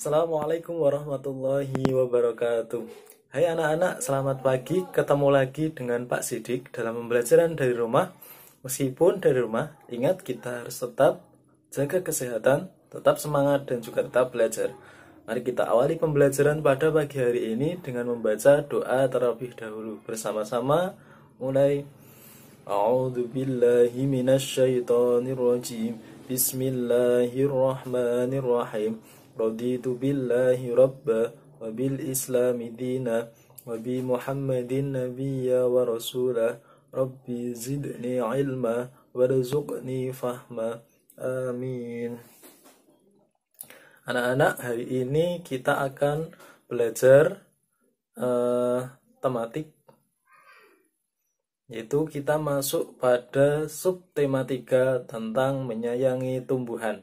Assalamualaikum warahmatullahi wabarakatuh. Hai anak-anak, selamat pagi. Ketemu lagi dengan Pak Sidik dalam pembelajaran dari rumah. Meskipun dari rumah, ingat kita harus tetap jaga kesehatan, tetap semangat dan juga tetap belajar. Mari kita awali pembelajaran pada pagi hari ini dengan membaca doa terlebih dahulu. Bersama-sama mulai. A'udzubillahi minasyaitonirrajim. Bismillahirrahmanirrahim. Raditu billahi rabba wa bil islami dina wa bi muhammadin nabiyya wa rasulah. Rabbi zidni ilma warzuqni fahma. Amin. Anak-anak, hari ini kita akan belajar tematik, yaitu kita masuk pada subtema 3 tentang menyayangi tumbuhan.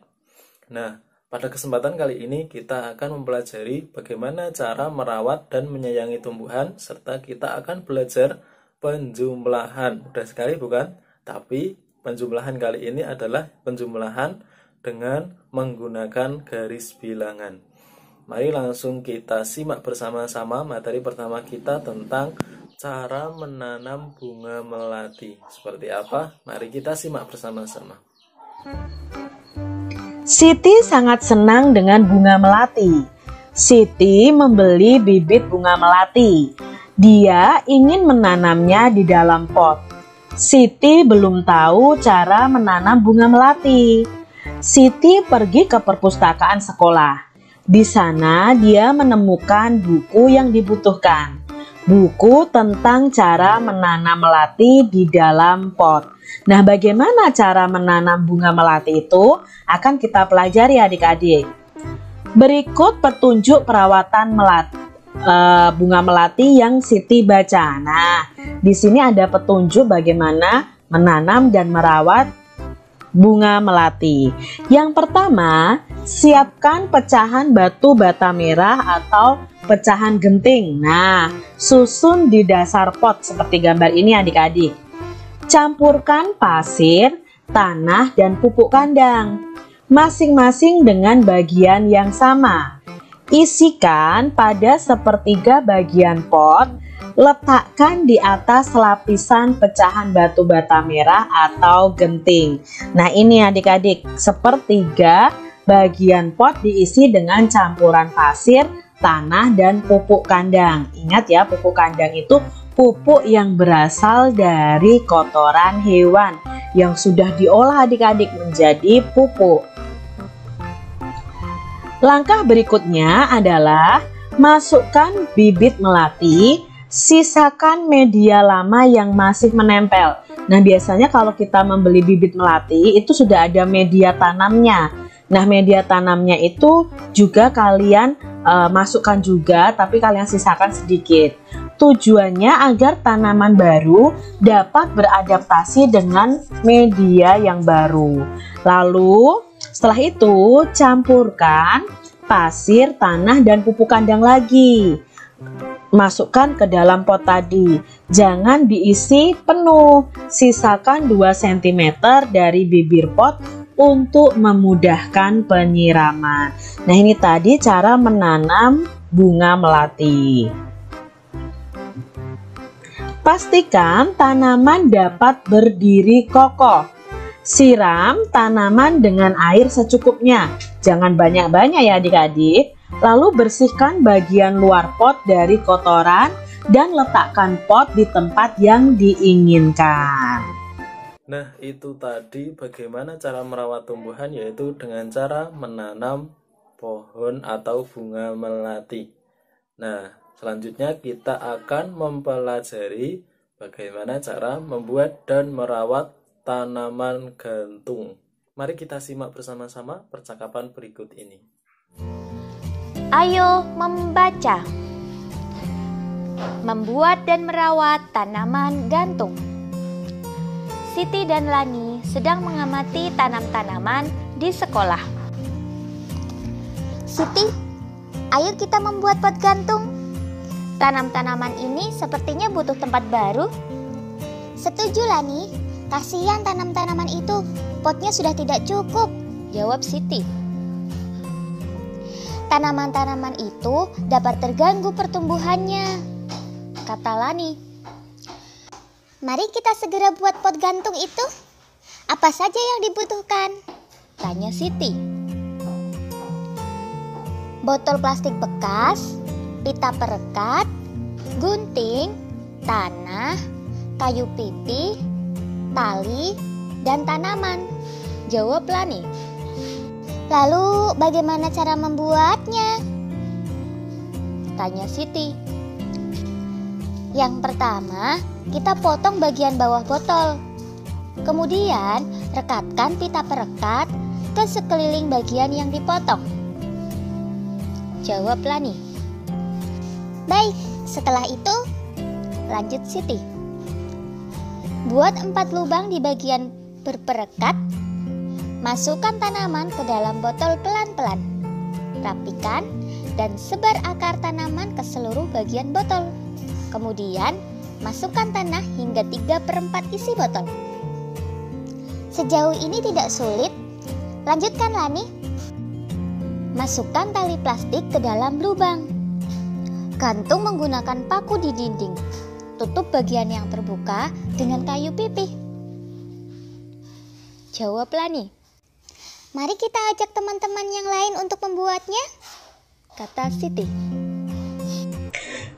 Nah, pada kesempatan kali ini kita akan mempelajari bagaimana cara merawat dan menyayangi tumbuhan, serta kita akan belajar penjumlahan. Mudah sekali bukan? Tapi penjumlahan kali ini adalah penjumlahan dengan menggunakan garis bilangan. Mari langsung kita simak bersama-sama materi pertama kita tentang cara menanam bunga melati. Seperti apa? Mari kita simak bersama-sama. Siti sangat senang dengan bunga melati. Siti membeli bibit bunga melati. Dia ingin menanamnya di dalam pot. Siti belum tahu cara menanam bunga melati. Siti pergi ke perpustakaan sekolah. Di sana dia menemukan buku yang dibutuhkan. Buku tentang cara menanam melati di dalam pot. Nah, bagaimana cara menanam bunga melati itu akan kita pelajari adik-adik. Berikut petunjuk perawatan bunga melati yang Siti baca. Nah, di sini ada petunjuk bagaimana menanam dan merawat bunga melati. Yang pertama, siapkan pecahan batu bata merah atau pecahan genting. Nah, susun di dasar pot seperti gambar ini adik-adik. Campurkan pasir, tanah, dan pupuk kandang, masing-masing dengan bagian yang sama. Isikan pada sepertiga bagian pot, letakkan di atas lapisan pecahan batu bata merah atau genting. Nah, ini adik-adik, sepertiga bagian pot diisi dengan campuran pasir, tanah, dan pupuk kandang. Ingat ya, pupuk kandang itu pupuk yang berasal dari kotoran hewan yang sudah diolah adik-adik menjadi pupuk. Langkah berikutnya adalah masukkan bibit melati, sisakan media lama yang masih menempel. Nah, biasanya kalau kita membeli bibit melati itu sudah ada media tanamnya. Nah, media tanamnya itu juga kalian masukkan juga, tapi kalian sisakan sedikit. Tujuannya agar tanaman baru dapat beradaptasi dengan media yang baru. Lalu setelah itu campurkan pasir, tanah, dan pupuk kandang lagi. Masukkan ke dalam pot tadi. Jangan diisi penuh. Sisakan 2 cm dari bibir pot untuk memudahkan penyiraman. Nah, ini tadi cara menanam bunga melati. Pastikan tanaman dapat berdiri kokoh. Siram tanaman dengan air secukupnya. Jangan banyak-banyak ya adik-adik. Lalu bersihkan bagian luar pot dari kotoran dan letakkan pot di tempat yang diinginkan. Nah, itu tadi bagaimana cara merawat tumbuhan, yaitu dengan cara menanam pohon atau bunga melati. Nah, selanjutnya kita akan mempelajari bagaimana cara membuat dan merawat tanaman gantung. Mari kita simak bersama-sama percakapan berikut ini. Ayo membaca. Membuat dan merawat tanaman gantung. Siti dan Lani sedang mengamati tanam-tanaman di sekolah. Siti, ayo kita membuat pot gantung. Tanam-tanaman ini sepertinya butuh tempat baru. Setuju, Lani. Kasihan tanam-tanaman itu. Potnya sudah tidak cukup, jawab Siti. tanaman-tanaman itu dapat terganggu pertumbuhannya, kata Lani. Mari kita segera buat pot gantung itu. Apa saja yang dibutuhkan? Tanya Siti. Botol plastik bekas, pita perekat, gunting, tanah, kayu pipi, tali, dan tanaman, jawab Lani. Lalu bagaimana cara membuatnya? Tanya Siti. Yang pertama, kita potong bagian bawah botol. Kemudian, rekatkan pita perekat ke sekeliling bagian yang dipotong, jawab Lani. Baik, setelah itu, lanjut Siti. Buat 4 lubang di bagian berperekat. Masukkan tanaman ke dalam botol pelan-pelan. Rapikan dan sebar akar tanaman ke seluruh bagian botol. Kemudian, masukkan tanah hingga 3/4 isi botol. Sejauh ini tidak sulit. Lanjutkan Lani. Masukkan tali plastik ke dalam lubang. Gantung menggunakan paku di dinding. Tutup bagian yang terbuka dengan kayu pipih, jawab Lani. Mari kita ajak teman-teman yang lain untuk membuatnya, kata Siti.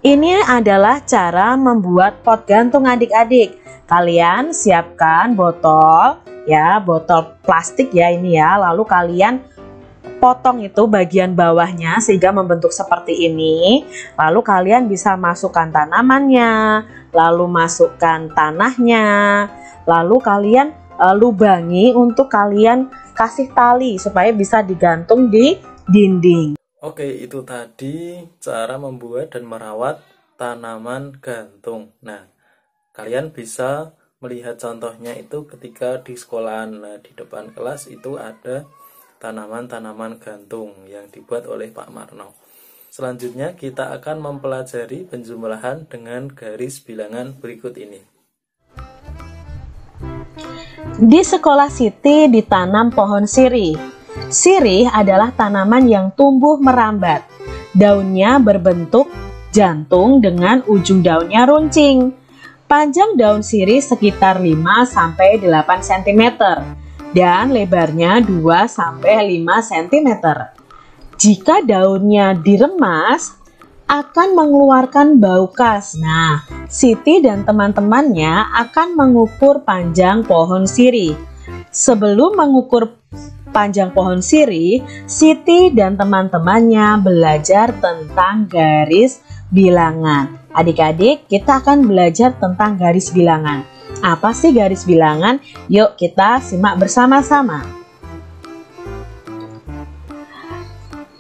Ini adalah cara membuat pot gantung adik-adik. Kalian siapkan botol plastik ya ini ya. Lalu kalian potong itu bagian bawahnya sehingga membentuk seperti ini. Lalu kalian bisa masukkan tanamannya, lalu masukkan tanahnya, lalu kalian lubangi untuk kalian kasih tali supaya bisa digantung di dinding. Oke, itu tadi cara membuat dan merawat tanaman gantung. Nah, kalian bisa melihat contohnya itu ketika di sekolahan. Nah, di depan kelas itu ada tanaman-tanaman gantung yang dibuat oleh Pak Marno. Selanjutnya kita akan mempelajari penjumlahan dengan garis bilangan berikut ini. Di sekolah Siti ditanam pohon sirih. Sirih adalah tanaman yang tumbuh merambat. Daunnya berbentuk jantung dengan ujung daunnya runcing. Panjang daun sirih sekitar 5-8 cm dan lebarnya 2-5 cm. Jika daunnya diremas, akan mengeluarkan bau khas. Nah, Siti dan teman-temannya akan mengukur panjang pohon sirih. Sebelum mengukur panjang pohon sirih, Siti dan teman-temannya belajar tentang garis bilangan. Adik-adik, kita akan belajar tentang garis bilangan. Apa sih garis bilangan? Yuk kita simak bersama-sama.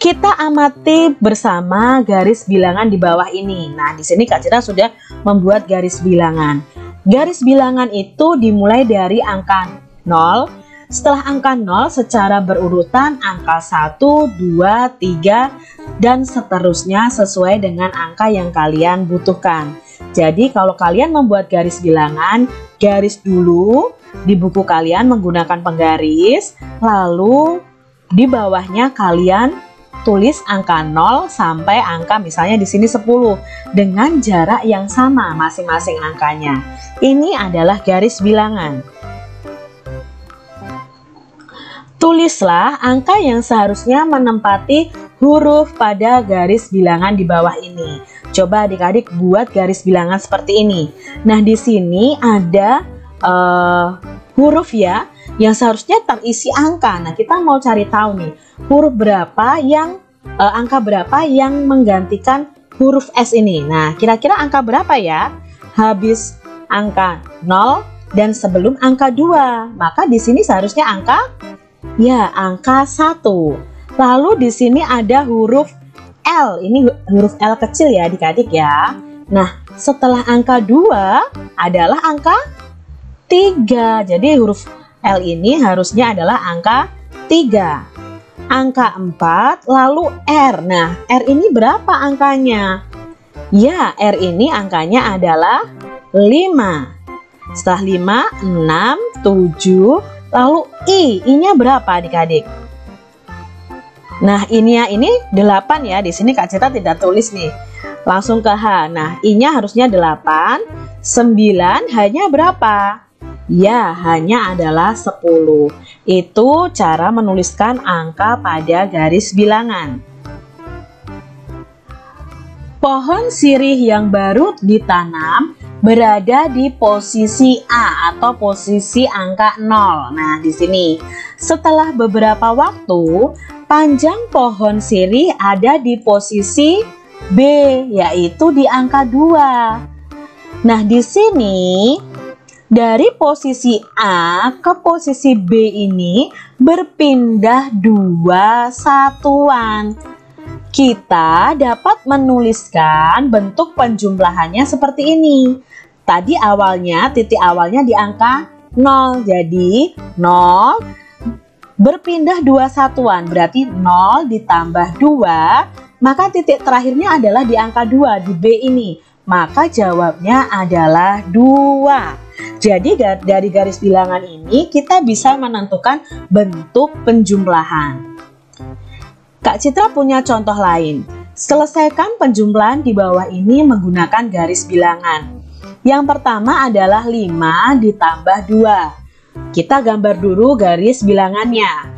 Kita amati bersama garis bilangan di bawah ini. Nah, di sini Kak Citra sudah membuat garis bilangan. Garis bilangan itu dimulai dari angka 0. Setelah angka 0 secara berurutan angka 1, 2, 3, dan seterusnya sesuai dengan angka yang kalian butuhkan. Jadi kalau kalian membuat garis bilangan, garis dulu di buku kalian menggunakan penggaris, lalu di bawahnya kalian tulis angka 0 sampai angka misalnya di sini 10 dengan jarak yang sama masing-masing angkanya. Ini adalah garis bilangan. Tulislah angka yang seharusnya menempati huruf pada garis bilangan di bawah ini. Coba adik-adik buat garis bilangan seperti ini. Nah, di sini ada huruf ya yang seharusnya terisi angka. Nah, kita mau cari tahu nih, huruf berapa yang angka berapa yang menggantikan huruf S ini. Nah, kira-kira angka berapa ya? Habis angka 0 dan sebelum angka 2. Maka di sini seharusnya angka 1. Lalu di sini ada huruf L. Ini huruf L kecil ya adik-adik ya. Nah, setelah angka 2 adalah angka 3. Jadi huruf L ini harusnya adalah angka 3. Angka 4 lalu R. Nah, R ini berapa angkanya? Ya, R ini angkanya adalah 5. Setelah 5, 6, 7, lalu I-nya berapa adik-adik? Nah, ini 8 ya. Di sini Kak Citra tidak tulis nih. Langsung ke H. Nah, I-nya harusnya 8. 9 hanya berapa? Ya, hanya adalah 10. Itu cara menuliskan angka pada garis bilangan. Pohon sirih yang baru ditanam berada di posisi A atau posisi angka 0. Nah, di sini setelah beberapa waktu, panjang pohon sirih ada di posisi B, yaitu di angka 2. Nah, di sini dari posisi A ke posisi B ini berpindah 2 satuan. Kita dapat menuliskan bentuk penjumlahannya seperti ini. Tadi awalnya, titik awalnya di angka 0. Jadi 0 berpindah 2 satuan. Berarti 0 ditambah 2, maka titik terakhirnya adalah di angka 2 di B ini. Maka jawabnya adalah 2. Jadi dari garis bilangan ini kita bisa menentukan bentuk penjumlahan. Kak Citra punya contoh lain. Selesaikan penjumlahan di bawah ini menggunakan garis bilangan. Yang pertama adalah 5 ditambah 2. Kita gambar dulu garis bilangannya.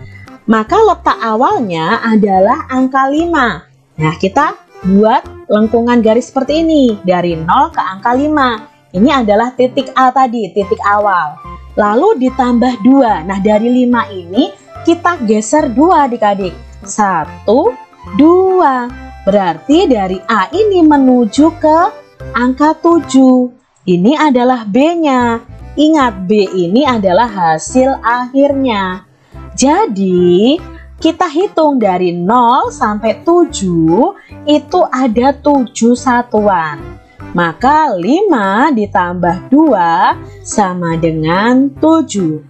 Maka letak awalnya adalah angka 5. Nah, kita buat lengkungan garis seperti ini. Dari 0 ke angka 5. Ini adalah titik A tadi, titik awal. Lalu ditambah 2. Nah, dari 5 ini kita geser 2 adik-adik. 1, 2. Berarti dari A ini menuju ke angka 7. Ini adalah B-nya. Ingat, B ini adalah hasil akhirnya. Jadi, kita hitung dari 0 sampai 7, itu ada 7 satuan. Maka 5 ditambah 2 sama dengan 7.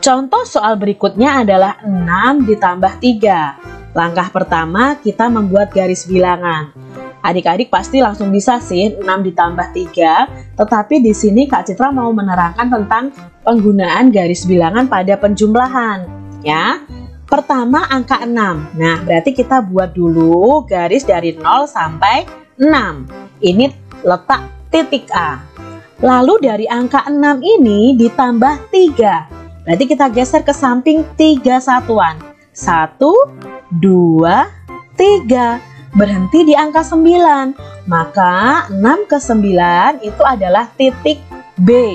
Contoh soal berikutnya adalah 6 ditambah 3. Langkah pertama kita membuat garis bilangan. Adik-adik pasti langsung bisa sih 6 ditambah 3. Tetapi di sini Kak Citra mau menerangkan tentang penggunaan garis bilangan pada penjumlahan. Ya, pertama angka 6. Nah, berarti kita buat dulu garis dari 0 sampai 6. Ini letak titik A. Lalu dari angka 6 ini ditambah 3. Berarti kita geser ke samping 3 satuan. 1, 2, 3. Berhenti di angka 9. Maka 6 ke 9 itu adalah titik B.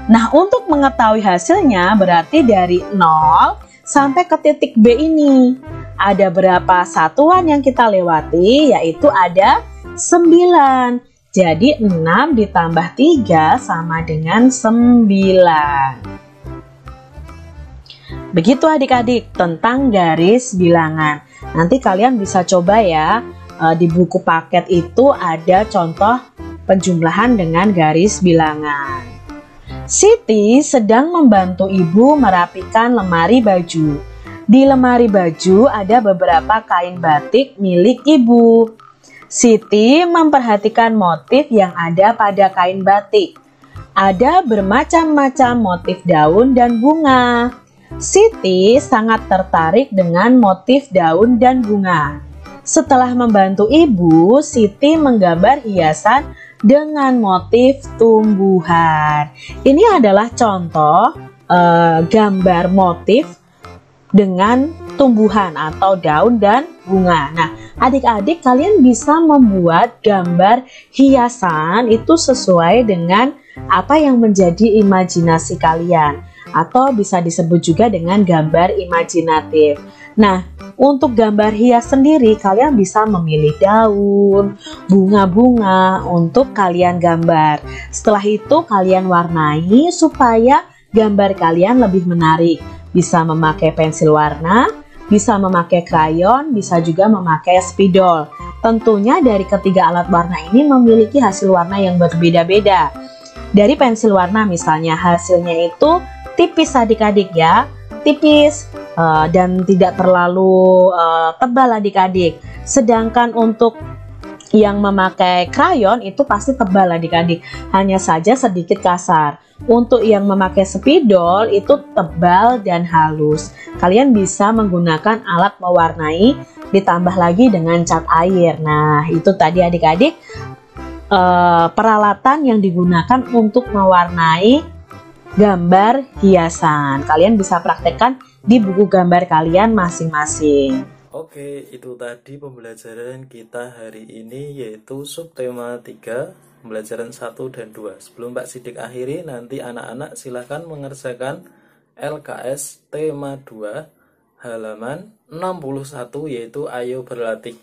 Nah, untuk mengetahui hasilnya berarti dari 0 sampai ke titik B ini. Ada berapa satuan yang kita lewati? Yaitu ada 9. Jadi 6 ditambah 3 sama dengan 9. Begitu adik-adik tentang garis bilangan. Nanti kalian bisa coba ya, di buku paket itu ada contoh penjumlahan dengan garis bilangan. Siti sedang membantu ibu merapikan lemari baju. Di lemari baju ada beberapa kain batik milik ibu. Siti memperhatikan motif yang ada pada kain batik. Ada bermacam-macam motif daun dan bunga. Siti sangat tertarik dengan motif daun dan bunga. Setelah membantu ibu, Siti menggambar hiasan dengan motif tumbuhan. Ini adalah contoh gambar motif dengan tumbuhan atau daun dan bunga. Nah, adik-adik kalian bisa membuat gambar hiasan itu sesuai dengan apa yang menjadi imajinasi kalian. Atau bisa disebut juga dengan gambar imajinatif. Nah, untuk gambar hias sendiri kalian bisa memilih daun, bunga-bunga untuk kalian gambar. Setelah itu kalian warnai supaya gambar kalian lebih menarik. Bisa memakai pensil warna, bisa memakai krayon, bisa juga memakai spidol. Tentunya dari ketiga alat warna ini memiliki hasil warna yang berbeda-beda. Dari pensil warna misalnya hasilnya itu tipis adik-adik ya, tipis dan tidak terlalu tebal adik-adik. Sedangkan untuk Yang memakai krayon itu pasti tebal adik-adik, hanya saja sedikit kasar. Untuk yang memakai spidol itu tebal dan halus. Kalian bisa menggunakan alat mewarnai ditambah lagi dengan cat air. Nah, itu tadi adik-adik peralatan yang digunakan untuk mewarnai gambar hiasan. Kalian bisa praktekkan di buku gambar kalian masing-masing. Oke, itu tadi pembelajaran kita hari ini, yaitu subtema 3, pembelajaran 1 dan 2. Sebelum Pak Sidik akhiri, nanti anak-anak silahkan mengerjakan LKS tema 2 halaman 61, yaitu ayo berlatih.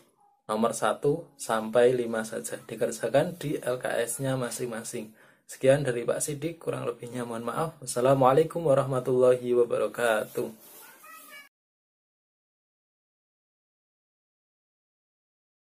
Nomor 1 sampai 5 saja dikerjakan di LKS-nya masing-masing. Sekian dari Pak Sidik, kurang lebihnya mohon maaf. Wassalamualaikum warahmatullahi wabarakatuh.